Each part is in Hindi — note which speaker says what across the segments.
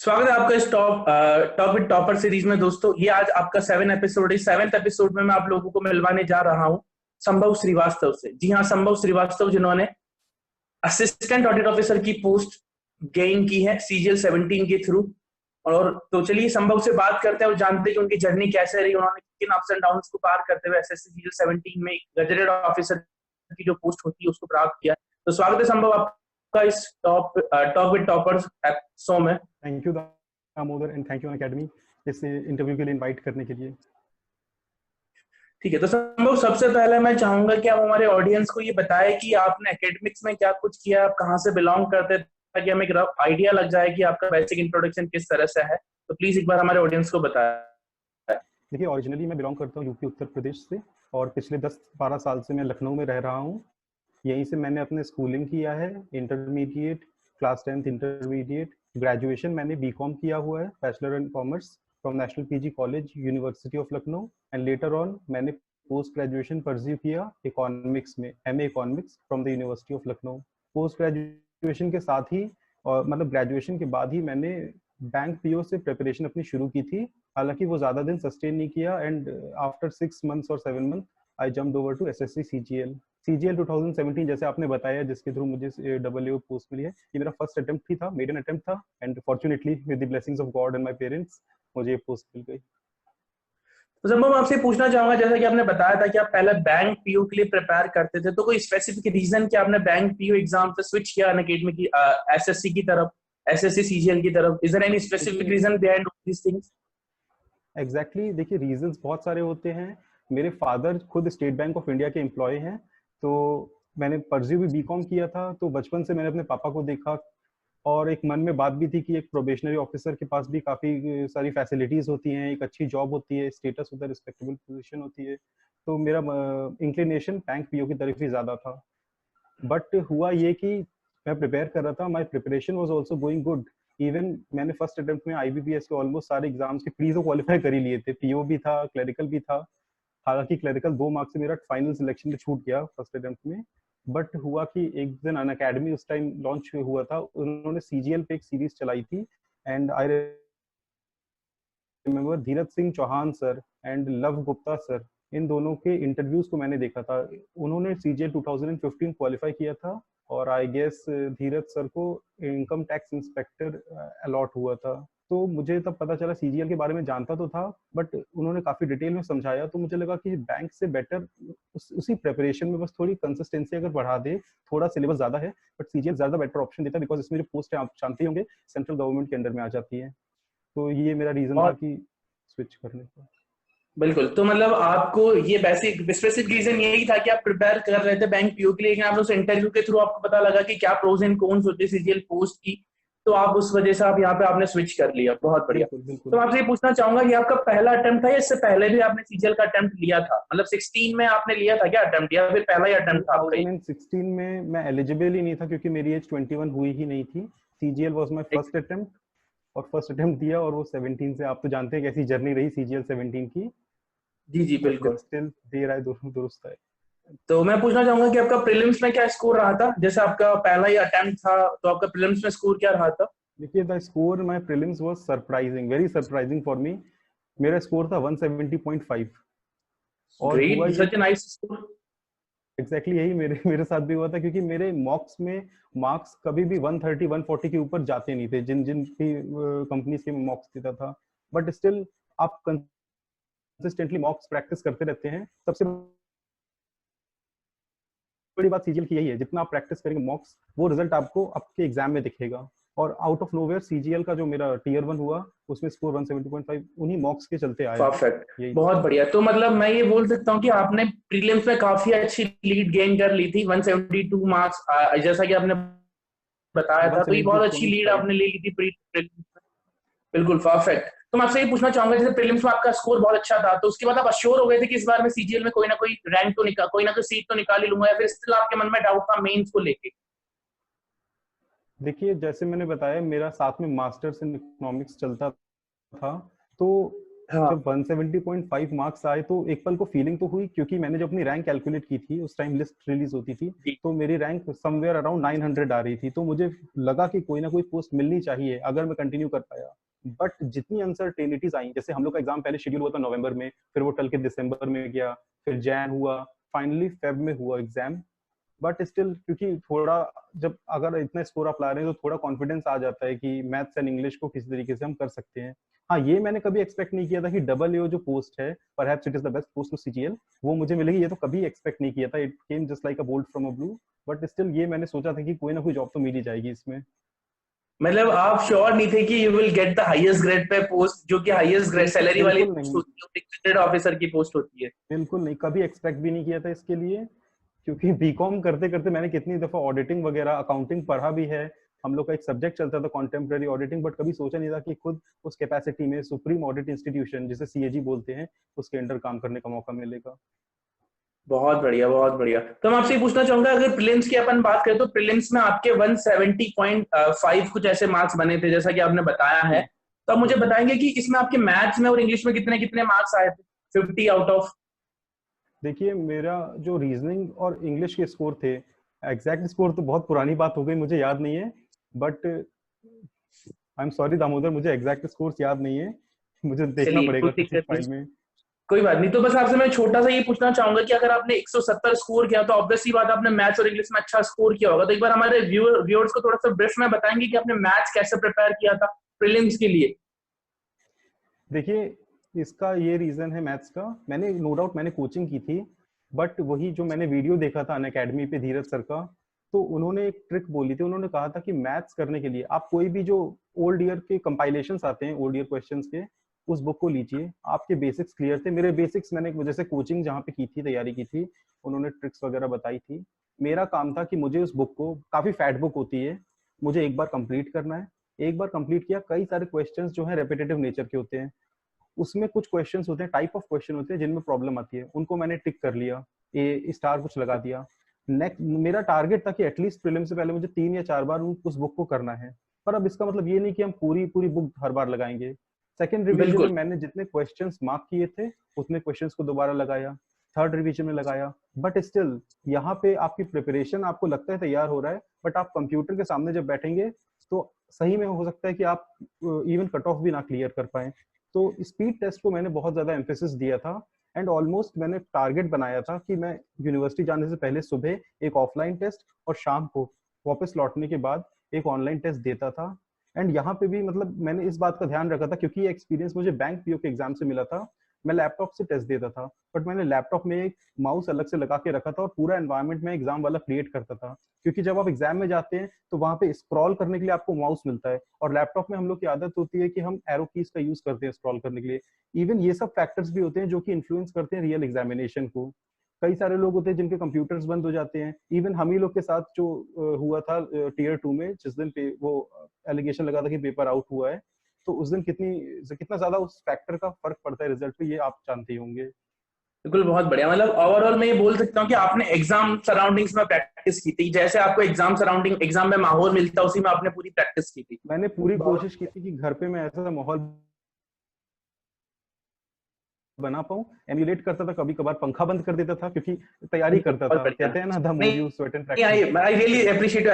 Speaker 1: स्वागत है आपका इस टॉप विद टॉपर सीरीज में। दोस्तों, ये आज आपका 7 एपिसोड है। 7वें एपिसोड में मैं आप लोगों को मिलवाने जा रहा हूं संभव श्रीवास्तव से। जी हाँ, संभव श्रीवास्तव, जिन्होंने असिस्टेंट ऑडिट ऑफिसर की पोस्ट गेन की है सीजीएल 17 के थ्रू। और तो चलिए संभव से बात करते हैं और जानते हैं कि उनकी जर्नी कैसे रही, उन्होंने किन अप्स एंड डाउन्स को पार करते हुए एसएससी सीजीएल 17 में गजेटेड ऑफिसर की जो पोस्ट होती है उसको प्राप्त किया। तो स्वागत है संभव आपका इस टॉप विद टॉपर्स शो में।
Speaker 2: Thank you Damodar and thank you academy इस इंटरव्यू के लिए इनवाइट करने के लिए।
Speaker 1: ठीक है, तो संभव सबसे पहले मैं चाहूंगा कि आप हमारे ऑडियंस को ये बताएं कि आपने एकेडमिक्स में क्या कुछ किया, आप कहाँ से बिलोंग करते थे, ताकि हमें एक रफ आइडिया लग जाए कि आपका बेसिक इंट्रोडक्शन किस तरह से है। तो प्लीज एक बार हमारे ऑडियंस को बताएं।
Speaker 2: देखिए, ओरिजिनली मैं बिलोंग करता हूँ यूपी उत्तर प्रदेश से और पिछले 10-12 साल से मैं लखनऊ में रह रहा हूँ। यहीं से मैंने अपने स्कूलिंग किया है, intermediate, class 10th intermediate, graduation मैंने बीकॉम किया हुआ है, bachelor in commerce from national PG college university of Lucknow. And later on मैंने पोस्ट ग्रेजुएशन परस्यू किया इकोनॉमिक्स में, MA economics from the university of Lucknow. Post graduation के साथ ही और मतलब ग्रेजुएशन के बाद ही मैंने बैंक पीओ से प्रिपरेशन अपनी शुरू की थी। हालांकि वो ज्यादा दिन सस्टेन नहीं किया एंड आफ्टर 6 months और 7 months I jumped over to SSC CGL 2017, जैसे आपने बताया, जिसके थ्रू मुझे डबल ए पोस्ट मिली है। ये मेरा फर्स्ट अटेम्प्ट ही था, मेडन अटेम्प्ट था and fortunately with the blessings of God and my parents मुझे ये पोस्ट मिल गई।
Speaker 1: तो संभव मैं आपसे पूछना चाहूंगा, जैसा कि आपने बताया था कि आप पहले बैंक पीओ के लिए प्रिपेयर करते थे, तो कोई स्पेसिफिक रीजन कि आपने बैंक पीओ एग्जाम से स्विच किया अनअकैडमी की एसएससी की तरफ, एसएससी सीजीएल की तरफ? Is there any specific reason behind this things?
Speaker 2: Exactly, देखिए रीजंस बहुत सारे होते हैं। मेरे फादर खुद स्टेट बैंक ऑफ इंडिया के एम्प्लॉय हैं, तो मैंने परस्यू भी बीकॉम किया था, तो बचपन से मैंने अपने पापा को देखा और एक मन में बात भी थी कि एक प्रोबेशनरी ऑफिसर के पास भी काफी सारी फैसिलिटीज होती हैं, एक अच्छी जॉब होती है, स्टेटस होता है, रिस्पेक्टेबल पोजीशन होती है। तो मेरा इंक्लिनेशन बैंक पीओ की तरफ ही ज्यादा था। बट हुआ ये कि मैं प्रिपेयर कर रहा था, my preparation was also going good. Even मैंने फर्स्ट अटेम्प्ट में आईबीपीएस के ऑलमोस्ट सारे एग्जाम्स के प्री तो क्वालिफाई कर ही लिए थे, पीओ भी था, क्लरिकल भी था। हालांकि क्लरिकल 2 मार्क्स से मेरा फाइनल सिलेक्शन में छूट गया फर्स्ट अटेम्प्ट में। बट हुआ कि एक दिन अनअकैडमी उस टाइम लॉन्च हुआ था, उन्होंने सीजीएल पे एक सीरीज चलाई थी and I remember Dheeraj Singh Chauhan sir and Luv Gupta sir, इन दोनों के इंटरव्यूज को मैंने देखा था। उन्होंने सीजीएल 2015 क्वालिफाई किया था और आई गेस धीरज सर को इनकम टैक्स इंस्पेक्टर अलॉट हुआ था। तो मुझे तब पता चला, सीजीएल के बारे में जानता तो था बट उन्होंने काफी डिटेल में समझाया, तो मुझे लगा कि बैंक से बेटर उसी प्रिपरेशन में बस थोड़ी कंसिस्टेंसी अगर बढ़ा दे, थोड़ा सिलेबस ज्यादा है बट सीजीएल ज्यादा बेटर ऑप्शन देता है, बिकॉज इसमें जो पोस्ट है आप जानते होंगे सेंट्रल गवर्नमेंट के अंडर में आ जाती है। तो ये मेरा रीजन था कि स्विच करने का।
Speaker 1: बिल्कुल, तो मतलब आपको ये बेसिक स्पेसिफिक रीजन यही था कि आप प्रिपेयर कर रहे थे बैंक पीओ के लिए, लेकिन आप उस इंटरव्यू के थ्रू आपको पता लगा कि क्या प्रोज एंड कॉन्स होते हैं सीजीएल पोस्ट की, तो आप उस वजह से आप यहाँ पे आपने स्विच कर लिया। बहुत बढ़िया।
Speaker 2: बिल्कुल, बिल्कुल।
Speaker 1: तो आपसे ये पूछना चाहूंगा कि आपका पहला अटेम्प्ट था या इससे पहले भी आपने सीजीएल का अटेम्प्ट लिया था? मतलब 16 में आपने लिया था क्या अटेम्प्ट, या फिर पहला ही अटेम्प्ट था आपका?
Speaker 2: 2016 में मैं एलिजिबल ही नहीं था क्योंकि मेरी एज 21 हुई ही नहीं थी। CGL was my first attempt और फर्स्ट अटेम्प्ट दिया और वो 17 से, आप तो जानते हैं कैसी जर्नी रही सीजीएल 17 की।
Speaker 1: जी जी बिल्कुल।
Speaker 2: स्टिल देर आए दुरुस्त है।
Speaker 1: तो मैं पूछना चाहूंगा कि आपका प्रीलिम्स में क्या स्कोर रहा था? जैसे आपका पहला ही अटेम्प्ट था, तो आपका प्रीलिम्स में स्कोर क्या रहा था?
Speaker 2: देखिए, the score my prelims was surprising, very surprising for me. मेरा स्कोर था 170.5 और हुआ
Speaker 1: ग्रेट,
Speaker 2: ये
Speaker 1: सच ए नाइस स्कोर।
Speaker 2: एग्जैक्टली यही मेरे साथ भी हुआ था, क्योंकि मेरे मॉक्स में मार्क्स कभी भी 130 140 के ऊपर जाते नहीं थे, जिन जिन भी कंपनीज के मॉक्स देता था। बट स्टिल आप कंसिस्टेंटली मॉक्स प्रैक्टिस करते रहते हैं। सबसे बड़ी बात सीजीएल की यही है, जितना आप प्रैक्टिस करेंगे मॉक्स, वो रिजल्ट आपको आपके एग्जाम में दिखेगा। और आउट ऑफ नोवेयर सीजीएल का जो मेरा टीयर 1 हुआ उसमें स्कोर 170.5 उन्हीं मॉक्स के चलते आया।
Speaker 1: परफेक्ट, बहुत बढ़िया। तो मतलब मैं ये बोल सकता हूँ कि आपने प्रीलिम्स में काफी अच्छी लीड गेन कर ली थी, 172 मार्क्स, जैसा कि आपने बताया था, तो ये बहुत अच्छी लीड
Speaker 2: 170.5।
Speaker 1: आपने ले ली थी प्रीलिम्स में। बिल्कुल परफेक्ट। तो मैं आपसे ये पूछना चाहूंगा, जैसे प्रीलिम्स में आपका स्कोर बहुत अच्छा था, तो उसके बाद आप अश्योर हो गए थे कि इस बार मैं सीजीएल में कोई ना कोई रैंक तो निकाल, कोई ना कोई सीट तो निकाल ही लूंगा, या फिर स्टिल आपके मन में डाउट था मेंस को लेके?
Speaker 2: देखिए, जैसे मैंने बताया, मेरा साथ में मास्टर्स इन इकोनॉमिक्स चलता था, तो
Speaker 1: हाँ
Speaker 2: जब 170.5 मार्क्स आए तो एक पल को फीलिंग तो हुई, क्योंकि मैंने जब अपनी रैंक कैलकुलेट की थी, उस टाइम लिस्ट रिलीज होती थी,
Speaker 1: जी।
Speaker 2: तो मेरी रैंक समवेयर अराउंड 900 आ रही थी। तो मुझे लगा कि कोई ना कोई पोस्ट मिलनी चाहिए अगर मैं कंटिन्यू कर पाया। बट जितनी अनसर्टेनिटीज आई, जैसे हम लोग का एग्जाम पहले शेड्यूल हुआ था नवंबर में, फिर वो टल के दिसंबर में गया, फिर जैन हुआ, फाइनली फेब में हुआ एग्जाम। बट स्टिल, क्योंकि थोड़ा, जब अगर इतना स्कोर आप ला रहे हैं तो थोड़ा कॉन्फिडेंस आ जाता है कि मैथ्स एंड इंग्लिश को किसी तरीके से हम कर सकते हैं। हाँ, ये मैंने कभी एक्सपेक्ट नहीं किया था कि डबल एओ जो पोस्ट है, perhaps it is the best post to CGL, वो मुझे मिलेगी। ये तो कभी एक्सपेक्ट नहीं किया था। It came just like a bolt from a blue. But still ये मैंने सोचा था कि कोई ना कोई जॉब तो मिल ही जाएगी इसमें।
Speaker 1: मतलब आप श्योर नहीं थे कि you will get the highest grade pay post, जो कि हाईएस्ट ग्रेड
Speaker 2: बिल्कुल
Speaker 1: सैलरी वाली
Speaker 2: बिल्कुल
Speaker 1: पोस्ट
Speaker 2: नहीं,
Speaker 1: होती है, क्रेडिट ऑफिसर की पोस्ट होती है।
Speaker 2: बिल्कुल नहीं, कभी एक्सपेक्ट भी नहीं किया था इसके लिए। क्योंकि बीकॉम करते करते मैंने कितनी दफा ऑडिटिंग वगैरह, अकाउंटिंग पढ़ा भी है। हम लोग का एक सब्जेक्ट चलता था कॉन्टेम्प्रेरी ऑडिटिंग, बट कभी सोचा नहीं था कि खुद उस कैपेसिटी में सुप्रीम ऑडिट इंस्टीट्यूशन, जिसे सीएजी बोलते हैं, उसके अंडर काम करने का मौका मिलेगा।
Speaker 1: बहुत बढ़िया, बहुत बढ़िया। तो मैं आपसे पूछना चाहूंगा, अगर प्रीलिम्स की अपन बात करें तो प्रीलिम्स में आपके 170.5 कुछ ऐसे मार्क्स बने थे जैसा कि आपने बताया है।
Speaker 2: जी
Speaker 1: तो आप मुझे
Speaker 2: जी।
Speaker 1: बताएंगे कि इसमें आपके मैथ्स में और इंग्लिश में कितने कितने मार्क्स आए थे 50 आउट ऑफ?
Speaker 2: देखिए, मेरा जो रीजनिंग और इंग्लिश के स्कोर थे, एग्जैक्ट स्कोर तो बहुत पुरानी बात हो गई, मुझे याद नहीं है। But I am sorry Damodar, मुझे एग्जैक्ट स्कोर्स याद नहीं है। मुझे देखना
Speaker 1: चलिए, कोई
Speaker 2: पड़ेगा किसी
Speaker 1: दिक्कत नहीं,
Speaker 2: फाइल में।
Speaker 1: कोई बात नहीं। तो बस आपसे मैं छोटा सा ये पूछना चाहूंगा कि अगर आपने 170 स्कोर किया तो ऑब्वियसली बात आपने मैथ्स और इंग्लिश में अच्छा स्कोर किया होगा। तो एक बार हमारे व्यूअर्स को थोड़ा सा ब्रीफ में बताएंगे कि आपने मैथ्स कैसे प्रिपेयर किया था प्रीलिम्स के लिए?
Speaker 2: देखिए, इसका ये रीजन है मैथ्स का, मैंने नो डाउट मैंने कोचिंग की थी। बट वही जो मैंने वीडियो देखा था अनअकैडमी पे धीरज सर का, तो उन्होंने एक ट्रिक बोली थी। उन्होंने कहा था कि मैथ्स करने के लिए आप कोई भी जो ओल्ड ईयर के कंपाइलेशंस आते हैं, ओल्ड ईयर क्वेश्चंस के, उस बुक को लीजिए। आपके बेसिक्स क्लियर थे। मेरे बेसिक्स, मैंने जैसे कोचिंग जहाँ पे की थी, तैयारी की थी, उन्होंने ट्रिक्स वगैरह बताई थी। मेरा काम था कि मुझे उस बुक को, काफी फैट बुक होती है, मुझे एक बार कंप्लीट करना है। एक बार कंप्लीट किया, कई सारे क्वेश्चंस जो है रेपिटेटिव नेचर के होते हैं, उसमें कुछ क्वेश्चंस होते हैं, टाइप ऑफ क्वेश्चन होते हैं जिनमें प्रॉब्लम आती है, उनको मैंने टिक कर लिया, ए स्टार कुछ लगा दिया। नेक्स्ट मेरा टारगेट था कि एटलीस्ट प्रीलिम से पहले मुझे 3 या 4 बार उस बुक को करना है। पर अब इसका मतलब ये नहीं कि हम पूरी पूरी बुक हर बार लगाएंगे। सेकेंड रिवीजन में
Speaker 1: बिल्कुल
Speaker 2: मैंने जितने क्वेश्चंस मार्क किए थे, उतने क्वेश्चंस को दोबारा लगाया। थर्ड रिवीजन में लगाया। बट स्टिल, यहाँ पे आपकी प्रिपरेशन, आपको लगता है तैयार हो रहा है, बट आप कंप्यूटर के सामने जब बैठेंगे तो सही में हो सकता है कि आप इवन कट ऑफ भी ना क्लियर कर पाए। तो स्पीड टेस्ट को मैंने बहुत ज्यादा एम्फेसिस दिया था। एंड ऑलमोस्ट मैंने टारगेट बनाया था कि मैं यूनिवर्सिटी जाने से पहले सुबह एक ऑफलाइन टेस्ट और शाम को वापस लौटने के बाद एक ऑनलाइन टेस्ट देता था। एंड यहाँ पे भी मतलब मैंने इस बात का ध्यान रखा था, क्योंकि ये एक्सपीरियंस मुझे बैंक पीओ के एग्जाम से मिला था। मैं लैपटॉप से टेस्ट देता था, बट मैंने लैपटॉप में एक माउस अलग से लगा के रखा था और पूरा एनवायरनमेंट में एग्जाम वाला क्रिएट करता था। क्योंकि जब आप एग्जाम में जाते हैं तो वहां पे स्क्रॉल करने के लिए आपको माउस मिलता है, और लैपटॉप में हम लोग की आदत होती है कि हम एरो कीज का यूज करते हैं स्क्रॉल करने के लिए। इवन ये सब फैक्टर्स भी होते हैं जो कि इन्फ्लुएंस करते हैं रियल एग्जामिनेशन को। कई सारे लोग होते हैं जिनके कंप्यूटर्स बंद हो जाते हैं। इवन हम ही लोग के साथ जो हुआ था टियर 2 में, जिस दिन वो एलिगेशन लगा था कि पेपर आउट हुआ है, तो उस दिन कितना ज्यादा उस फैक्टर का फर्क पड़ता है रिजल्ट पे, ये आप जानते ही होंगे।
Speaker 1: बिल्कुल, बहुत बढ़िया। मतलब ओवरऑल मैं ये बोल सकता हूँ कि आपने एग्जाम सराउंडिंग्स में प्रैक्टिस की थी, जैसे आपको एग्जाम सराउंडिंग एग्जाम में माहौल मिलता उसी में आपने पूरी प्रैक्टिस की थी।
Speaker 2: मैंने पूरी
Speaker 1: बहुत
Speaker 2: कोशिश की थी कि घर पे मैं ऐसा माहौल बना पाऊं। एमुलेट करता था, कभी कभार पंखा बंद कर देता था, क्योंकि तैयारी करता
Speaker 1: बहुत
Speaker 2: था।
Speaker 1: बढ़िया।
Speaker 2: कहते हैं ना, द मोर
Speaker 1: नहीं
Speaker 2: यू स्वेट एंड
Speaker 1: नहीं,
Speaker 2: practice.
Speaker 1: I really appreciate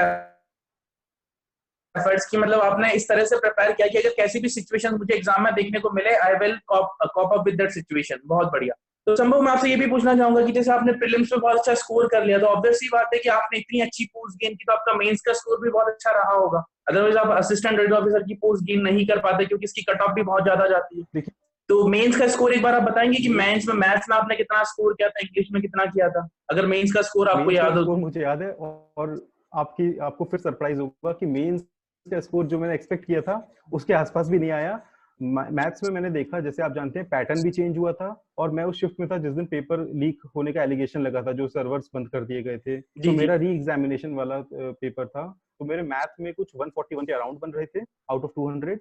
Speaker 1: efforts की। मतलब आपने इस तरह से प्रिपेयर किया कि अगर कैसी भी सिचुएशन मुझे एग्जाम में देखने को मिले, I will cope up with that situation. बहुत बढ़िया। तो संभव मैं आपसे ये भी पूछना चाहूंगा कि जैसे आपने प्रीलिम्स में बहुत अच्छा स्कोर कर लिया, तो ऑब्वियसली बात है कि आपने इतनी अच्छी पोस्ट गेन की तो आपका मेंस का स्कोर भी बहुत अच्छा रहा होगा। अदरवाइज आप असिस्टेंट ऑडिट ऑफिसर की पोस्ट गेन नहीं कर पाते, क्योंकि इसकी कट ऑफ भी बहुत ज्यादा जाती है।
Speaker 2: देखिए,
Speaker 1: तो मेंस का स्कोर एक बार आप बताएंगे कि
Speaker 2: मेन
Speaker 1: मेंस में मैथ्स में आपने कितना स्कोर किया था, इंग्लिश में कितना किया था, अगर मेंस का स्कोर आपको
Speaker 2: मेंस का
Speaker 1: याद हो
Speaker 2: स्कोर
Speaker 1: तो?
Speaker 2: मुझे याद है। और आपको फिर सरप्राइज होगा कि मेंस का स्कोर जो मैंने एक्सपेक्ट किया था, उसके आसपास भी नहीं आया। मैथ्स में मैंने देखा, जैसे आप जानते हैं, पैटर्न भी चेंज हुआ था। और मैं उस शिफ्ट में था जिस दिन पेपर लीक होने का एलिगेशन लगा था, जो सर्वर्स बंद कर दिए गए थे। तो
Speaker 1: जी जी।
Speaker 2: मेरा री एग्जामिनेशन वाला पेपर था। तो मेरे मैथ में कुछ 141 के अराउंड बन रहे थे आउट ऑफ 200।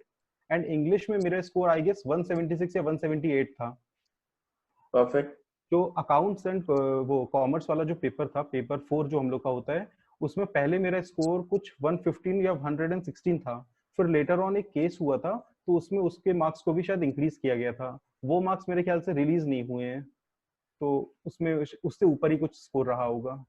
Speaker 2: एंड इंग्लिश में मेरा स्कोर आई गेस 176 या 178 था।
Speaker 1: परफेक्ट।
Speaker 2: जो अकाउंट्स एंड वो कॉमर्स वाला जो पेपर था, पेपर 4 जो हम लोग का होता है, उसमें पहले मेरा स्कोर कुछ 115 या 116 था। फिर लेटर ऑन एक केस हुआ था, तो उसमें उसके मार्क्स को भी शायद इंक्रीज किया गया था। वो मार्क्स मेरे ख्याल से रिलीज नहीं हुए हैं, तो उसमें उससे ऊपर ही कुछ स्कोर रहा होगा।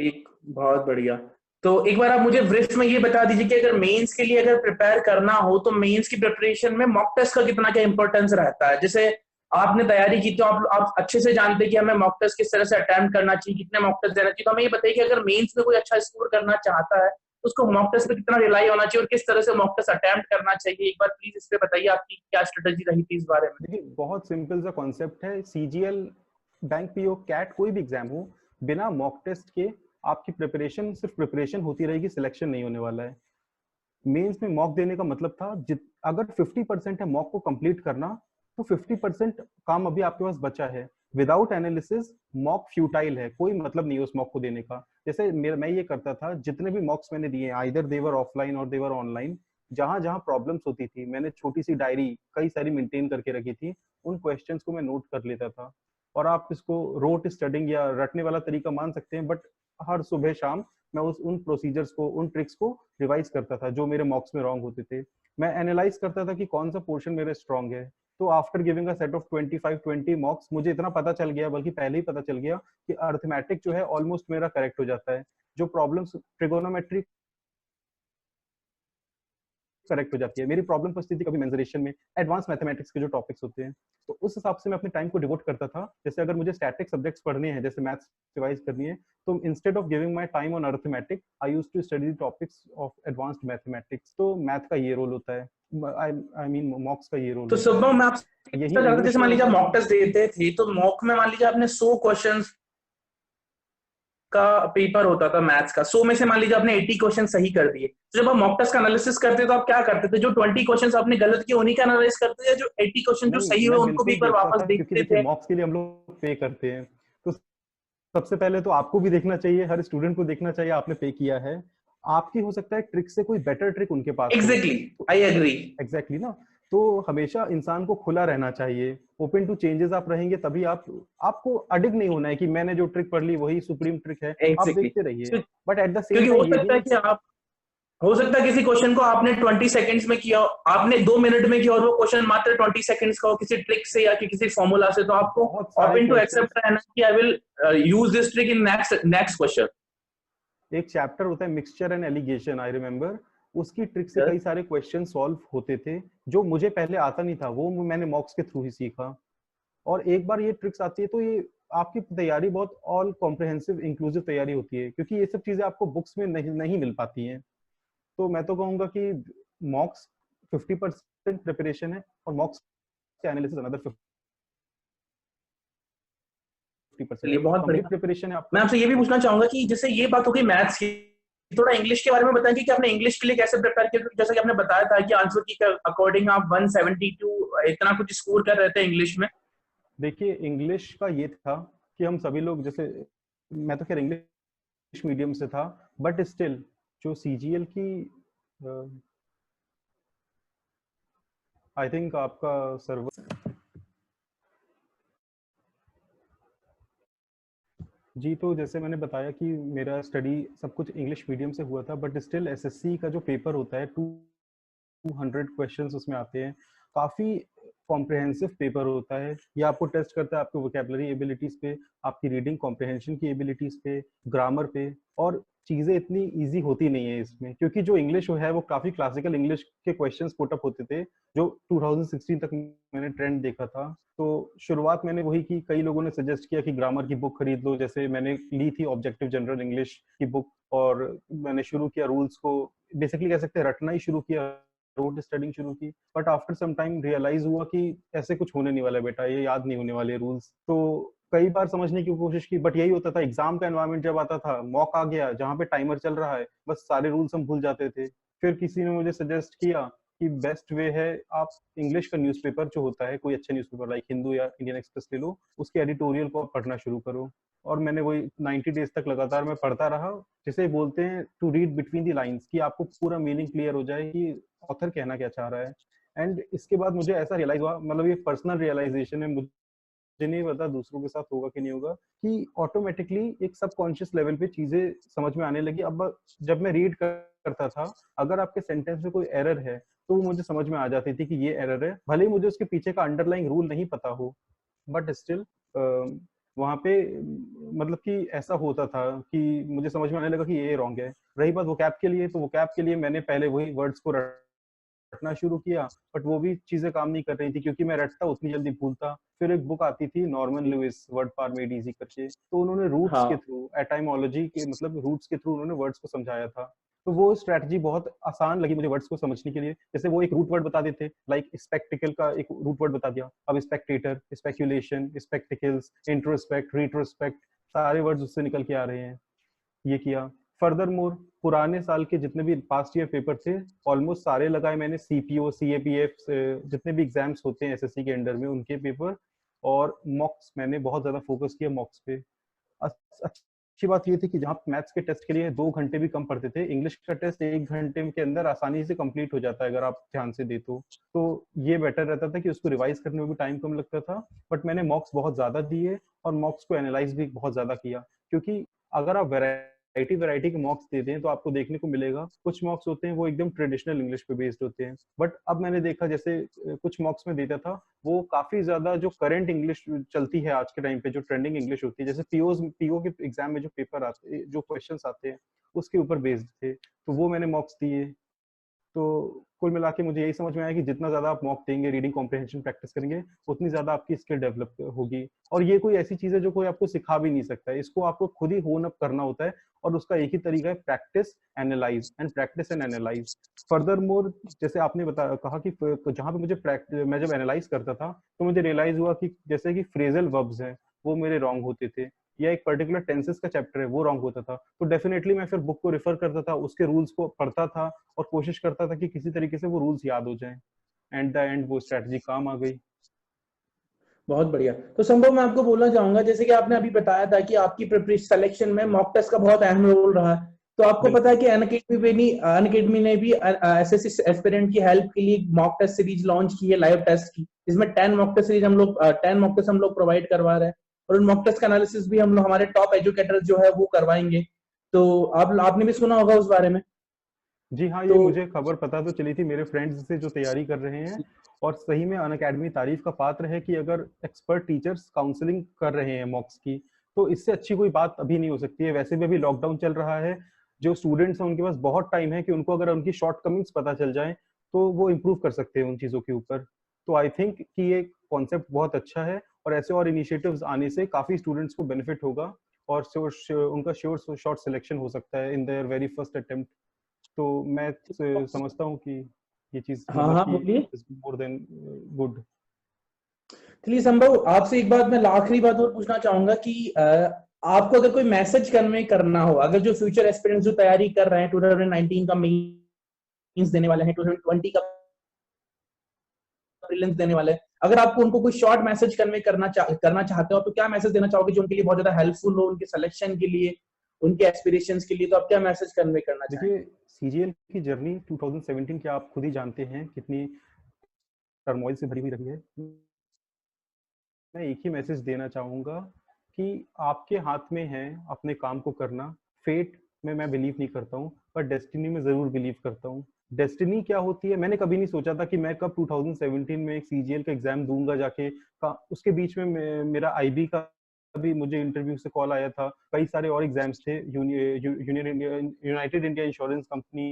Speaker 1: एक बहुत बढ़िया। तो एक बार आप मुझे ब्रीफ में ये बता दीजिए कि अगर मेंस के लिए अगर प्रिपेयर करना हो तो मेंस की प्रिपरेशन में मॉक टेस्ट का कितना क्या इंपॉर्टेंस रहता है? जैसे आपने तैयारी की तो आप अच्छे से जानते हैं कि हमें मॉक टेस्ट किस तरह से अटेम्प्ट करना चाहिए, कितने मॉक टेस्ट देना चाहिए। तो हमें ये बताइए कि अगर मेंस में कोई अच्छा स्कोर करना चाहता है तो उसको मॉक टेस्ट पे कितना रिलाई होना चाहिए और किस तरह से मॉक टेस्ट अटेम्प्ट करना चाहिए? एक बार प्लीज इस पे बताइए आपकी क्या स्ट्रेटेजी रही थी इस बारे में।
Speaker 2: देखिए बहुत सिंपल सा कॉन्सेप्ट है, सीजीएल, बैंक पीओ, कैट, कोई भी एग्जाम हो, बिना मॉक टेस्ट के आपकी प्रिपरेशन सिर्फ प्रिपरेशन होती रहेगी, सिलेक्शन नहीं होने वाला है। मेंस में मॉक देने का मतलब था अगर 50% है मॉक को कंप्लीट करना, तो 50% काम अभी आपके पास बचा है। विदाउट एनालिसिस मॉक फ्यूटाइल है, कोई मतलब नहीं है उस मॉक को देने का। जैसे मैं ये करता था, जितने भी मॉक्स मैंने दिए, आइदर देवर ऑफलाइन और देवर ऑनलाइन, जहां जहां प्रॉब्लम्स होती थी मैंने छोटी सी डायरी कई सारी मेंटेन करके रखी थी, उन क्वेश्चंस को मैं नोट कर लेता था। और आप इसको रोट स्टडिंग या रटने वाला तरीका मान सकते हैं, बट हर सुबह शाम मैं उन प्रोसीजर्स को, उन ट्रिक्स को रिवाइज करता था जो मेरे मॉक्स में रॉन्ग होते थे। मैं एनालाइज करता था कि कौन सा पोर्शन मेरे स्ट्रॉन्ग है। तो after giving a set of 25-20 मॉक्स, मुझे इतना पता चल गया, बल्कि पहले ही पता चल गया, कि अर्थमेटिक जो है ऑलमोस्ट मेरा करेक्ट हो जाता है। जो प्रॉब्लम्स ट्रिगोनोमेट्री करेक्ट हो जाती है। मेरी प्रॉब्लम फंसती थी कभी मेंसुरेशन में, एडवांस मैथमेटिक्स के जो टॉपिक्स होते हैं। तो उस हिसाब से मैं अपने टाइम को डिवोट करता था। जैसे अगर मुझे स्टैटिक सब्जेक्ट्स पढ़ने हैं, जैसे मैथ्स रिवाइज करनी है, तो instead of giving my time on arithmetic, I used to study the topics of advanced mathematics. तो मैथ का ये रोल होता है, आई मीन मॉक्स का ये रोल
Speaker 1: तो
Speaker 2: होता है।
Speaker 1: शुभम मैं आपसे
Speaker 2: यही
Speaker 1: पूछना चाहता हूं,
Speaker 2: इंग्लिश
Speaker 1: जैसे
Speaker 2: में
Speaker 1: मान लीजिए
Speaker 2: होता
Speaker 1: आप
Speaker 2: है।
Speaker 1: मॉक टेस्ट देते थे तो मॉक में मान लीजिए आपने 100 क्वेश्चंस का पेपर होता था मैथ्स का, 100 में से मान लीजिए आपने 80 क्वेश्चन सही कर दिए, तो जब आप मॉक टेस्ट का एनालिसिस करते तो आप क्या करते थे? जो 20 क्वेश्चन आपने गलत किए उन्हीं का एनालाइज करते थे या जो 80 क्वेश्चन जो
Speaker 2: नहीं,
Speaker 1: सही हुए
Speaker 2: मैं
Speaker 1: उनको भी
Speaker 2: बिल्कुल
Speaker 1: एक बार
Speaker 2: देखता
Speaker 1: वापस
Speaker 2: था, क्योंकि
Speaker 1: देखते
Speaker 2: देखिए
Speaker 1: थे?
Speaker 2: मॉक्स के लिए हम लोग पे करते हैं। तो सबसे पहले तो आपको भी देखना चाहिए, हर स्टूडेंट को देखना चाहिए, आपने पे किया है, आपकी हो सकता है ट्रिक से कोई बेटर ट्रिक उनके पास हो।
Speaker 1: एग्जैक्टली,
Speaker 2: तो
Speaker 1: आई एग्री।
Speaker 2: एग्जैक्टली ना, तो हमेशा इंसान को खुला रहना चाहिए, ओपन टू चेंजेस आप रहेंगे तभी आपको अडिग नहीं होना है कि मैंने जो ट्रिक पढ़ ली वही सुप्रीम ट्रिक है। आप
Speaker 1: एग्जैक्टली,
Speaker 2: देखते रहिए, बट एट द सेम
Speaker 1: क्योंकि
Speaker 2: टाइम
Speaker 1: हो
Speaker 2: ये भी
Speaker 1: सकता है
Speaker 2: नहीं
Speaker 1: कि
Speaker 2: कि
Speaker 1: आप, हो सकता है किसी क्वेश्चन को आपने 20 सेकंड्स में किया, आपने 2 मिनट में किया और वो क्वेश्चन मात्र 20 सेकंड्स का हो किसी ट्रिक से या कि किसी फॉर्मूला से, तो आपको
Speaker 2: बहुत सारे
Speaker 1: ओपन टू
Speaker 2: क्वेश्चंस।
Speaker 1: एक्सेप्ट रहना कि I will use this trick in next next question.
Speaker 2: एक चैप्टर होता है mixture and allegation, I remember, उसकी ट्रिक से कई सारे क्वेश्चन सॉल्व होते थे जो मुझे पहले आता नहीं था, वो मैंने मॉक्स के थ्रू ही सीखा। और एक बार ये ट्रिक्स आती है तो ये आपकी तैयारी बहुत ऑल कॉम्प्रिहेंसिव इंक्लूसिव तैयारी होती है, क्योंकि ये सब चीजें आपको बुक्स में नहीं मिल पाती हैं। तो मैं तो कहूंगा कि मॉक्स 50% प्रिपरेशन है, और मॉक्स के एनालिसिस अनदर 50%
Speaker 1: चलिए
Speaker 2: है।
Speaker 1: बहुत
Speaker 2: कंप्लीट
Speaker 1: बढ़िया।
Speaker 2: प्रिपरेशन है
Speaker 1: मैं
Speaker 2: आपका।
Speaker 1: आपसे ये भी पूछना चाहूंगा कि जैसे ये बात हो गई मैथ्स की, थोड़ा इंग्लिश के बारे में बताएंगे कि आपने इंग्लिश के लिए कैसे प्रिपेयर किया? क्योंकि जैसा कि आपने बताया था कि आंसर की अकॉर्डिंग आप 172 इतना कुछ स्कोर कर रहे थे इंग्लिश में।
Speaker 2: देखिए इंग्लिश का ये था कि हम सभी लोग, जैसे मैं तो खैर इंग्लिश मीडियम से था, बट स्टिल जो सीजीएल की, आई थिंक आपका सर्वर, जी, तो जैसे मैंने बताया कि मेरा स्टडी सब कुछ इंग्लिश मीडियम से हुआ था, बट स्टिल एसएससी का जो पेपर होता है 200 क्वेश्चंस उसमें आते हैं, काफी कॉम्प्रिहेंसिव पेपर होता है। ये आपको टेस्ट करता है आपके वोकेबलरी एबिलिटीज पे, आपकी रीडिंग कॉम्प्रिहेंशन की एबिलिटीज पे, ग्रामर पे। और चीजें इतनी इजी होती नहीं है इसमें, क्योंकि जो इंग्लिश है वो काफी क्लासिकल इंग्लिश के क्वेश्चंस पुट अप होते थे, जो 2016 तक मैंने ट्रेंड देखा था। तो शुरुआत मैंने वही की, कई लोगों ने सजेस्ट किया कि ग्रामर की बुक खरीद लो, जैसे मैंने ली थी ऑब्जेक्टिव जनरल इंग्लिश की बुक, और मैंने शुरू किया रूल्स को, बेसिकली कह सकते हैं रटना ही शुरू किया, रोड स्टडिंग शुरू की। But after some time realize हुआ कि ऐसे कुछ होने नहीं वाला बेटा, ये याद नहीं होने वाले रूल्स। तो कई बार समझने की कोशिश की, बट यही होता था, एग्जाम का एनवायरनमेंट जब आता था, मॉक आ गया जहाँ पे टाइमर चल रहा है, बस सारे रूल्स हम भूल जाते थे। फिर किसी ने मुझे सजेस्ट किया कि बेस्ट वे है आप इंग्लिश का न्यूज़पेपर जो होता है, कोई अच्छा न्यूज़पेपर लाइक हिंदू या इंडियन एक्सप्रेस ले लो, उसके एडिटोरियल को आप पढ़ना शुरू करो। और मैंने वही 90 डेज तक लगातार मैं पढ़ता रहा, जिसे बोलते हैं to read between the lines, कि आपको पूरा मीनिंग क्लियर हो जाए कि ऑथर कहना क्या चाह रहा है। एंड इसके बाद मुझे ऐसा रियलाइज हुआ, मतलब ये पर्सनल रियलाइजेशन है, मुझे नहीं पता दूसरों के साथ होगा कि नहीं होगा, कि ऑटोमेटिकली एक सबकॉन्शियस लेवल पे चीजें समझ में आने लगी। अब जब मैं रीड करता था, अगर आपके सेंटेंस में कोई एरर है तो वो मुझे समझ में आ जाती थी कि ये एरर है, भले ही मुझे उसके पीछे का अंडरलाइंग रूल नहीं पता हो, बट स्टिल वहां पे मतलब कि ऐसा होता था कि मुझे समझ में आने लगा कि ये रॉन्ग है। रही बात वोकैब के लिए, तो वोकैब के लिए मैंने पहले वही वर्ड्स को रटना शुरू किया, बट वो भी चीजें काम नहीं कर रही थी क्योंकि मैं रटता उतनी जल्दी भूलता। फिर एक बुक आती थी नॉर्मन लुइस, वर्ड पार मेड इजी करके, तो उन्होंने रूट्स के
Speaker 1: हाँ
Speaker 2: थ्रू, एटाइमोलॉजी के मतलब रूट्स के थ्रू उन्होंने वर्ड्स को समझाया था। तो वो स्ट्रेटजी बहुत आसान लगी मुझे वर्ड्स को समझने के लिए। जैसे वो एक रूट वर्ड बता देते, लाइक स्पेक्टिकल का एक रूट वर्ड बता दिया, अब Spectator, speculation, spectacles, introspect, retrospect, सारे वर्ड्स उससे निकल के आ रहे हैं। ये किया। फर्दर मोर पुराने साल के जितने भी पास्ट ईयर पेपर थे ऑलमोस्ट सारे लगाए मैंने, सीपीओ, सीएपीएफ, जितने भी एग्जाम्स होते हैं एसएससी के अंडर में उनके पेपर, और मॉक्स मैंने बहुत ज्यादा फोकस किया मॉक्स पे। अच्छी बात ये थी कि जहाँ मैथ्स के टेस्ट के लिए 2 घंटे भी कम पड़ते थे, इंग्लिश का टेस्ट 1 घंटे के अंदर आसानी से कंप्लीट हो जाता है अगर आप ध्यान से दे तो ये बेटर रहता था कि उसको रिवाइज करने में भी टाइम कम लगता था। बट मैंने मॉक्स बहुत ज्यादा दिए और मॉक्स को एनालाइज भी बहुत ज्यादा किया, क्योंकि अगर आप वैरायटी के मॉक्स देते हैं तो आपको देखने को मिलेगा कुछ मॉक्स होते हैं वो एकदम ट्रेडिशनल इंग्लिश पे बेस्ड होते हैं, बट अब मैंने देखा जैसे कुछ मॉक्स में देता था वो काफी ज्यादा जो करंट इंग्लिश चलती है आज के टाइम पे, जो ट्रेंडिंग इंग्लिश होती है, जैसे पीओ के एग्जाम में जो पेपर आते, जो क्वेश्चंस आते हैं उसके ऊपर बेस्ड थे, तो वो मैंने मॉक्स दिए। तो कुल मिला के मुझे यही समझ में आया कि जितना ज्यादा आप मॉक देंगे, रीडिंग कॉम्प्रिहेंशन प्रैक्टिस करेंगे, उतनी ज्यादा आपकी स्किल डेवलप होगी। और ये कोई ऐसी चीज है जो कोई आपको सिखा भी नहीं सकता है, इसको आपको खुद ही होन अप करना होता है, और उसका एक ही तरीका है, practice analyse and practice and analyse. Further more जैसे आपने कहा कि जहाँ पे मैं जब एनालाइज करता था तो मुझे रियलाइज हुआ कि जैसे कि फ्रेजल वर्ब्स हैं वो मेरे रॉन्ग होते थे, या एक पर्टिकुलर टेंसेस का चैप्टर है वो रॉन्ग होता था, तो डेफिनेटली मैं फिर बुक को रेफर करता था, उसके रूल्स को पढ़ता था और कोशिश करता था कि किसी तरीके से वो रूल्स याद हो जाएं। एंड द एंड वो स्ट्रेटजी काम आ गई।
Speaker 1: बहुत बढ़िया। तो संभव मैं आपको बोलना चाहूंगा, जैसे कि आपने अभी बताया था कि आपकी प्रिपरेशन सिलेक्शन में मॉक टेस्ट का बहुत अहम रोल रहा है, तो आपको पता है कि अनअकैडमी ने भी एसएससी एस्पिरेंट की हेल्प के लिए मॉक टेस्ट सीरीज लॉन्च की है, लाइव टेस्ट की, जिसमें 10 मॉक टेस्ट हम लोग प्रोवाइड करवा रहे हैं, और उन मॉक टेस्ट का एनालिसिस भी हम लोग हमारे टॉप एजुकेटर जो है वो करवाएंगे। तो आपने भी सुना होगा उस बारे में।
Speaker 2: जी हाँ,
Speaker 1: तो
Speaker 2: ये मुझे खबर पता तो चली थी मेरे फ्रेंड्स से जो तैयारी कर रहे हैं, और सही में अनअकैडमी तारीफ का पात्र है कि अगर एक्सपर्ट टीचर्स काउंसलिंग कर रहे हैं मॉक्स की, तो इससे अच्छी कोई बात अभी नहीं हो सकती है। वैसे भी अभी लॉकडाउन चल रहा है, जो स्टूडेंट्स हैं उनके पास बहुत टाइम है कि उनको अगर उनकी शॉर्ट कमिंग्स पता चल जाए तो वो इम्प्रूव कर सकते हैं उन चीज़ों के ऊपर। तो आई थिंक कि ये कॉन्सेप्ट बहुत अच्छा है, और ऐसे और इनिशिएटिव्स आने से काफ़ी स्टूडेंट्स को बेनिफिट होगा, और उनका श्योर शॉर्ट सिलेक्शन हो सकता है in their very first attempt. तो मैं समझता हूँ कि ये चीज
Speaker 1: हाँ
Speaker 2: मतलब
Speaker 1: हाँ
Speaker 2: कि
Speaker 1: बोलिए।
Speaker 2: Is more than good.
Speaker 1: चलिए संभव, आपसे एक बात, मैं आखिरी बात और पूछना चाहूंगा कि आपको अगर कोई मैसेज कन्वे करना हो, अगर जो फ्यूचर एस्पिरेंट्स जो तैयारी कर रहे हैं, 2019 का मेंस देने वाले हैं, 2020 का प्रीलिम्स देने वाले हैं, अगर आपको उनको कोई शॉर्ट मैसेज कन्वे करना चाहते हो, तो क्या मैसेज देना चाहोगे जो उनके लिए बहुत ज्यादा हेल्पफुल हो, उनके सिलेक्शन के लिए, उनके एस्पिरेशंस के लिए? तो आप क्या मैसेज कन्वे करना
Speaker 2: देखिए,
Speaker 1: चाहेंगे?
Speaker 2: सीजीएल की जर्नी 2017 की आप खुद ही जानते हैं कितनी टर्मोइल से भरी हुई रही है। मैं एक ही मैसेज देना चाहूंगा कि आपके हाथ में है अपने काम को करना। फेट में मैं बिलीव नहीं करता हूँ, पर डेस्टिनी में जरूर बिलीव करता हूँ। डेस्टिनी क्या होती है, मैंने कभी नहीं सोचा था कि मैं कब 2017 में एक सीजीएल का एग्जाम दूंगा जाके उसके बीच में मेरा आईबी का भी मुझे इंटरव्यू से कॉल आया था, कई सारे और एग्जाम्स थे, union India, United India insurance company,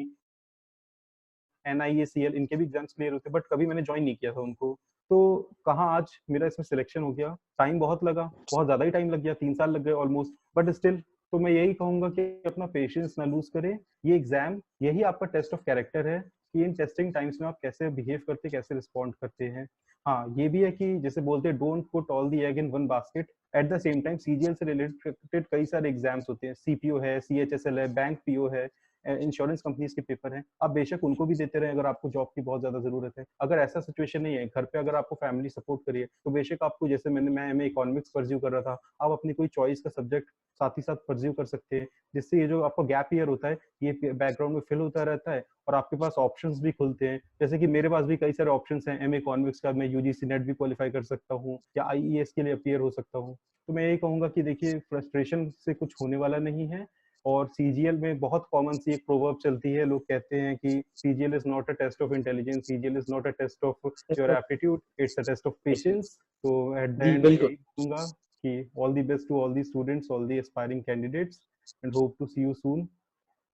Speaker 2: NIACL, इनके भी एग्जाम्स क्लियर होते, बट कभी मैंने ज्वाइन नहीं किया था उनको। तो कहाँ आज मेरा इसमें सिलेक्शन हो गया, टाइम बहुत लगा, बहुत ज्यादा ही टाइम लग गया, 3 साल लग गए ऑलमोस्ट, बट स्टिल। तो मैं यही कहूंगा कि अपना पेशेंस ना लूज करें। ये एग्जाम यही आपका टेस्ट ऑफ कैरेक्टर है कि इन टेस्टिंग टाइम्स में आप कैसे बिहेव करते, कैसे रिस्पॉन्ड करते हैं। हाँ, ये भी है कि जैसे बोलते हैं don't put all the egg in one basket. At the same time CGL से रिलेटेड कई सारे एग्जाम्स होते हैं, सीपीओ है, CHSL है, बैंक पीओ है, इंश्योरेंस कंपनीज के पेपर हैं, आप बेशक उनको भी देते रहे अगर आपको जॉब की बहुत ज्यादा जरूरत है। अगर ऐसा सिचुएशन नहीं है, घर पे अगर आपको फैमिली सपोर्ट करिए, तो बेशक आपको, जैसे मैं एमए इकोनॉमिक्स परस्यू कर रहा था, आप अपनी कोई चॉइस का सब्जेक्ट साथ ही साथ परस्यू कर सकते हैं, जिससे ये जो आपका गैप ईयर होता है ये बैकग्राउंड में फिल होता रहता है और आपके पास ऑप्शंस भी खुलते हैं। जैसे कि मेरे पास भी कई सारे ऑप्शंस हैं, एमए इकोनॉमिक्स का मैं यूजीसी नेट भी क्वालिफाई कर सकता हूँ या आईईएस के लिए अपीयर हो सकता हूँ। तो मैं यही कहूंगा कि देखिए, फ्रस्ट्रेशन से कुछ होने वाला नहीं है। और सीजीएल में बहुत कॉमन सी एक प्रोवर्ब चलती है, लोग कहते हैं कि CGL is not a test of intelligence, CGL is not a test of your aptitude, it's a test of patience. तो एट द
Speaker 1: जी
Speaker 2: एंड मैं
Speaker 1: बिल्कुल।
Speaker 2: यही कहूंगा कि all the best to all the students, all the aspiring candidates, and hope to see you soon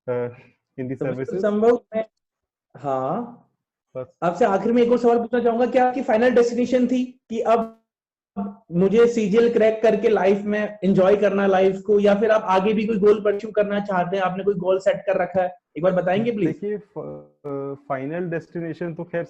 Speaker 2: in the
Speaker 1: तो बिल्कुल
Speaker 2: सर्विसेज।
Speaker 1: संभव मैं, हाँ,
Speaker 2: बस
Speaker 1: आपसे आखिर में एक और सवाल पूछना चाहूंगा, क्या आपकी फाइनल डेस्टिनेशन थी कि अब मुझे सीजीएल क्रैक करके लाइफ में एंजॉय करना लाइफ को, या फिर आप आगे भी कोई गोल परस्यू करना चाहते हैं, आपने कोई गोल सेट कर रखा है, एक बार बताएंगे प्लीज?
Speaker 2: देखिए, फाइनल डेस्टिनेशन तो खैर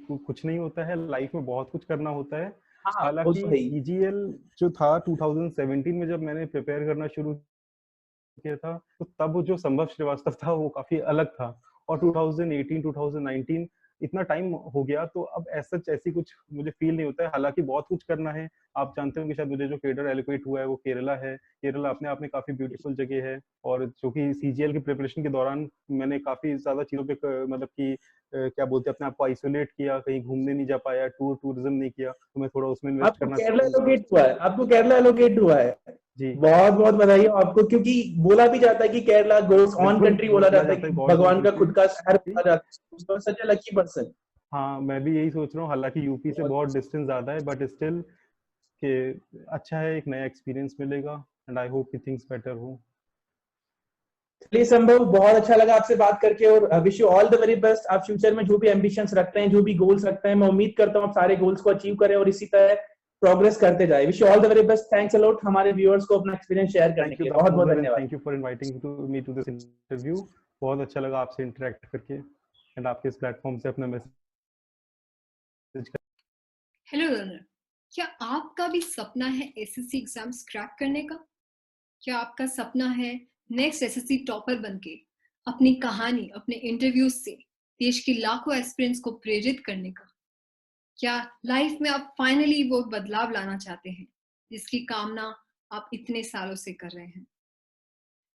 Speaker 2: कुछ नहीं होता है, लाइफ में बहुत कुछ करना होता है।
Speaker 1: हाँ वो
Speaker 2: हालांकि
Speaker 1: तो है ही।
Speaker 2: सीजीएल जो था 2017 में जब मैंने प्रिपेयर करना शुरू किया था, तो तब जो संभव श्रीवास्तव था वो काफी अलग था। और 2018 2019 इतना टाइम हो गया, तो अब ऐसा ऐसी कुछ मुझे फील नहीं होता है। हालांकि बहुत कुछ करना है। आप जानते हो कि शायद मुझे जो केडर एलोकेट हुआ है वो केरला है। केरला अपने आप में काफी ब्यूटीफुल जगह है, और जो कि सीजीएल की प्रिपरेशन के दौरान मैंने काफी ज्यादा चीजों पे मतलब कि क्या बोलते हैं, अपने आप को आइसोलेट किया, कहीं घूमने नहीं जा पाया, टूरिज्म नहीं किया, तो मैं थोड़ा उसमें इन्वेस्ट
Speaker 1: आपको
Speaker 2: करना
Speaker 1: केरला
Speaker 2: चाहूंगा।
Speaker 1: एलोकेट हुआ है, आपको केरला एलोकेट हुआ है।
Speaker 2: जी
Speaker 1: बहुत बहुत बधाई हो आपको, क्योंकि बोला भी जाता है कि केरला गोड्स ऑन
Speaker 2: बिल्कुल,
Speaker 1: कंट्री बोला
Speaker 2: बोला
Speaker 1: जाता है
Speaker 2: जाता
Speaker 1: कि
Speaker 2: है गॉड्स ओन
Speaker 1: भगवान का
Speaker 2: कंट्री।
Speaker 1: खुद का शहर बोला जाता है, सच अ लकी पर्सन।
Speaker 2: हाँ, मैं भी यही सोच रहा हूँ, हालांकि यूपी से बहुत डिस्टेंस ज्यादा है, बट स्टिल के अच्छा है, एक नया एक्सपीरियंस मिलेगा, एंड आई होप कि थिंग्स बेटर हो।
Speaker 1: चलिए संभव, बहुत अच्छा लगा आपसे बात करके, और wish you all the very best. आप फ्यूचर में जो भी एम्बिशंस रखते हैं, जो भी गोल्स रखते हैं, मैं उम्मीद करता हूँ आप सारे गोल्स को अचीव करें और इसी तरह प्रोग्रेस करते जाए। Wish you all the very best. Thanks a lot हमारे व्यूअर्स को अपना एक्सपीरियंस शेयर करने
Speaker 2: थैंक
Speaker 1: के
Speaker 2: यू
Speaker 1: लिए, बहुत बहुत
Speaker 2: दामोदर, एंड
Speaker 1: धन्यवाद।
Speaker 2: Thank you for inviting to me to this interview. बहुत अच्छा लगा आपसे इंटरेक्ट करके, एंड आपके इस प्लेटफॉर्म से अपना मैसेज।
Speaker 3: हेलो लर्नर, क्या आपका भी सपना है एसएससी एग्जाम्स क्रैक करने का? क्या आपका सपना है नेक्स्ट एसएससी टॉपर बनके अपनी कहानी, अपने इंटरव्यूज से देश के लाखों एस्पिरेंट्स को प्रेरित करने का? क्या लाइफ में आप फाइनली वो बदलाव लाना चाहते हैं जिसकी कामना आप इतने सालों से कर रहे हैं?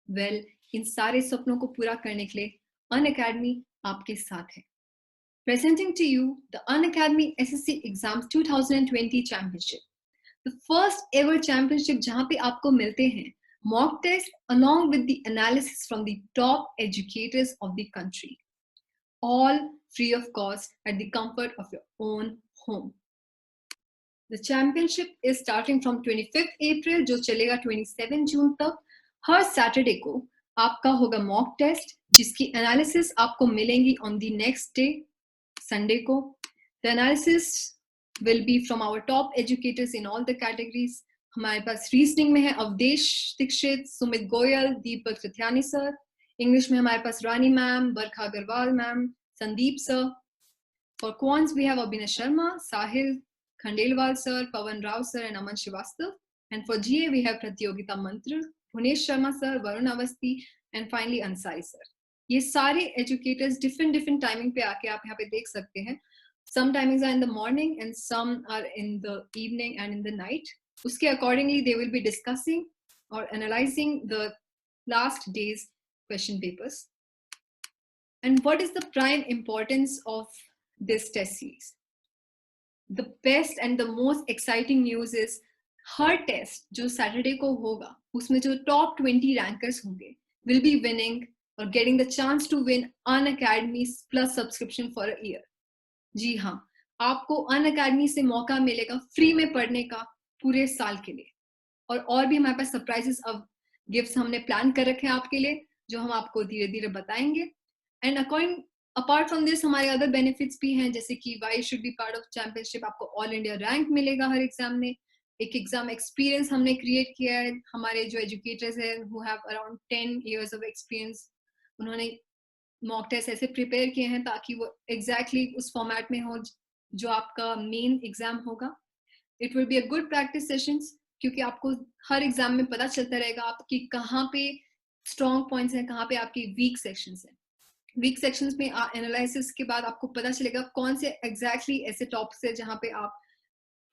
Speaker 3: वेल, इन सारे सपनों को पूरा करने के लिए अनअकैडमी आपके साथ है। Presenting to you the Unacademy SSC Exams 2020 Championship, the first ever championship जहां पे आपको मिलते हैं mock test along with the analysis from the top educators of the country, all free of cost at the comfort of your own home. The championship is starting from 25th April जो चलेगा 27 जून तक। हर सैटरडे को आपका होगा मॉक टेस्ट जिसकी एनालिसिस आपको मिलेंगी on the next day, Sunday को। The analysis will be from our top educators in all the categories. हमारे पास रीजनिंग में है अवधेश दीक्षित, सुमित गोयल, दीपक चथियानी सर। इंग्लिश में हमारे पास Rani ma'am, Barkha Agarwal ma'am, Sandeep sir. For quants we have Abhinay Sharma, Sahil Khandelwal sir, Pawan Rao sir and Aman Srivastav. And for GA we have Pratyogita Mantra, Bhunesh Sharma sir, Varun Avasti and finally Ansari sir. ये सारे एजुकेटर्स डिफरेंट टाइमिंग पे आके आप यहाँ पे देख सकते हैं। Some timings are in the morning and some are in the evening and in the night. उसके accordingly they will be discussing और analyzing the last days question papers. And what is the prime importance of this test series? The best and the most exciting news is हर टेस्ट जो सैटरडे को होगा उसमें जो टॉप 20 रैंकर्स होंगे will be winning or getting the chance to win Unacademy plus subscription for a year. जी हाँ, आपको Unacademy से मौका मिलेगा फ्री में पढ़ने का पूरे साल के लिए। और भी हमारे पास सरप्राइजेस अब गिफ्ट्स हमने प्लान कर रखे हैं आपके लिए, जो हम आपको धीरे धीरे बताएंगे। एंड अपार्ट फ्रॉम दिस हमारे अदर बेनिफिट्स भी हैं, जैसे कि why should be part of championship, आपको ऑल इंडिया रैंक मिलेगा हर एग्जाम में। एक एग्जाम एक्सपीरियंस हमने क्रिएट किया है। हमारे जो एजुकेटर्स हैं who have around 10 years of experience, उन्होंने मॉक टेस्ट ऐसे प्रिपेयर किए हैं ताकि वो एग्जैक्टली उस फॉर्मेट में हो जो आपका मेन एग्जाम होगा। It will be a good practice sessions, क्योंकि आपको हर एग्जाम में पता चलता रहेगा आपकी कहाँ पे स्ट्रॉन्ग पॉइंट्स हैं, कहाँ पे आपके वीक सेक्शंस हैं। वीक सेक्शंस में एनालिसिस के बाद आपको पता चलेगा कौन से एग्जैक्टली ऐसे टॉपिक्स है जहाँ पे आप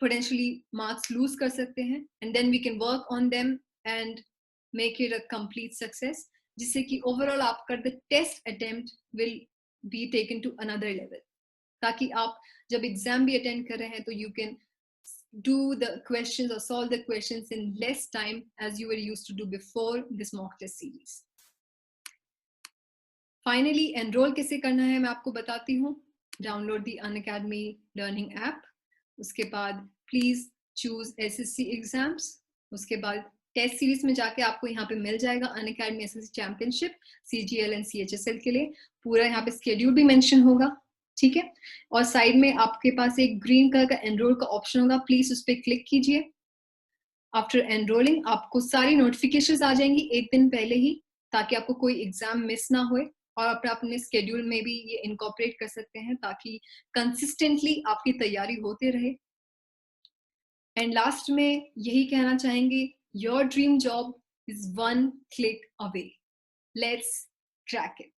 Speaker 3: पोटेंशियली मार्क्स लूज कर सकते हैं, and then we can work on them and make it a complete success, जिससे कि ओवरऑल आपका the test attempt will be taken to another level, ताकि आप जब एग्जाम भी अटेंड कर रहे हैं तो you can do the questions or solve the questions in less time as you were used to do before this mock test series. Finally, enroll कैसे करना है मैं आपको बताती हूँ. Download the Unacademy Learning app. उसके बाद please choose SSC exams. उसके बाद टेस्ट सीरीज में जाके आपको यहाँ पे मिल जाएगा Unacademy SSC Championship, CGL and CHSL के लिए पूरा यहाँ पे स्केड्यूल भी मेंशन होगा, ठीक है. और साइड में आपके पास एक ग्रीन कलर का एनरोल का ऑप्शन होगा, प्लीज उस पर क्लिक कीजिए. आफ्टर एनरोलिंग आपको सारी नोटिफिकेशंस आ जाएंगी एक दिन पहले ही, ताकि आपको कोई एग्जाम मिस ना होए, और अपने स्केड्यूल में भी ये इनकॉर्पोरेट कर सकते हैं ताकि कंसिस्टेंटली आपकी तैयारी होते रहे. एंड लास्ट में यही कहना चाहेंगे, your dream job is one click away. Let's crack it.